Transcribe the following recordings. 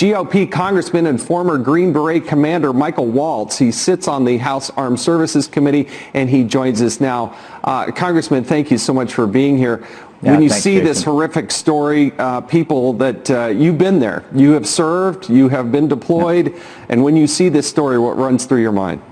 GOP Congressman and former Green Beret Commander Michael Waltz. He sits on the House Armed Services Committee, and he joins us now. Congressman, thank you so much for being here. Yeah, when you thanks, see Jason. this horrific story, people that you've been there, you have served, you have been deployed, and when you see this story, what runs through your mind?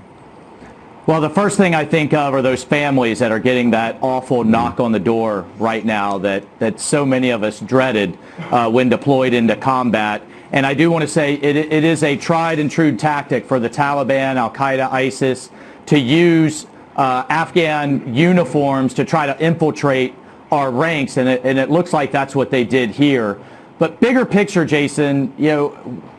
Well, the first thing I think of are those families that are getting that awful knock on the door right now that so many of us dreaded when deployed into combat. And I do want to say it is a tried and true tactic for the Taliban, Al-Qaeda, ISIS to use Afghan uniforms to try to infiltrate our ranks, and it looks like that's what they did here. But bigger picture, Jason,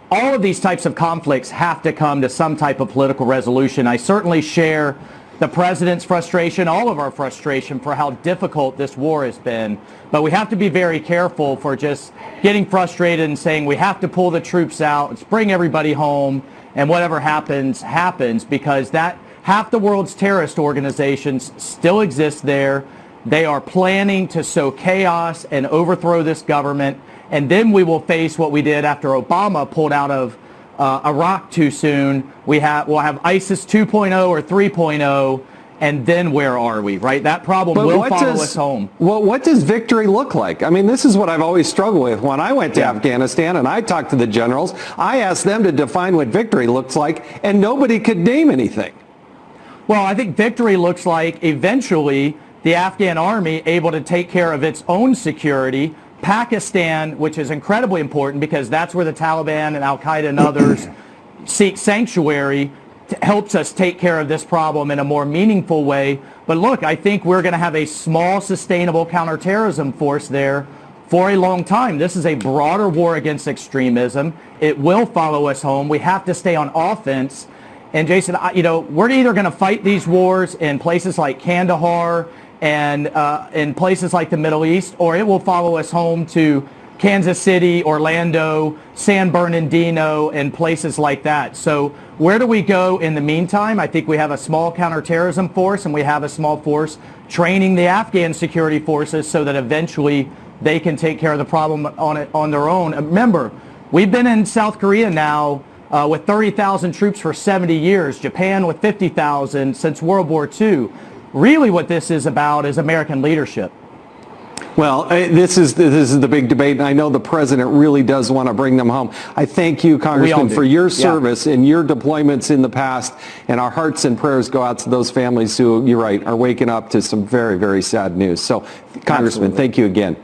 all of these types of conflicts have to come to some type of political resolution. I certainly share the president's frustration, all of our frustration for how difficult this war has been. But we have to be very careful for just getting frustrated and saying we have to pull the troops out, let's bring everybody home, and whatever happens, happens, because that half the world's terrorist organizations still exist there. They are planning to sow chaos and overthrow this government. And then we will face what we did after Obama pulled out of Iraq too soon. We'll have ISIS 2.0 or 3.0, and then where are we, right? That problem will follow us home. Well, what does victory look like? I mean, this is what I've always struggled with. When I went to Afghanistan and I talked to the generals, I asked them to define what victory looks like, and nobody could name anything. Well, I think victory looks like eventually the Afghan army able to take care of its own security. Pakistan, which is incredibly important because that's where the Taliban and Al-Qaeda and others seek sanctuary, helps us take care of this problem in a more meaningful way. But look, I think we're going to have a small, sustainable counterterrorism force there for a long time. This is a broader war against extremism. It will follow us home. We have to stay on offense. And Jason, we're either going to fight these wars in places like Kandahar and in places like the Middle East, or it will follow us home to Kansas City, Orlando, San Bernardino, and places like that. So where do we go in the meantime? I think we have a small counterterrorism force, and we have a small force training the Afghan security forces so that eventually they can take care of the problem on their own. Remember, we've been in South Korea now with 30,000 troops for 70 years, Japan with 50,000 since World War II. Really what this is about is American leadership. Well, this is the big debate, and I know the president really does want to bring them home. I thank you, Congressman, for your service and your deployments in the past, and our hearts and prayers go out to those families who, you're right, are waking up to some very, very sad news. So, Congressman, thank you again.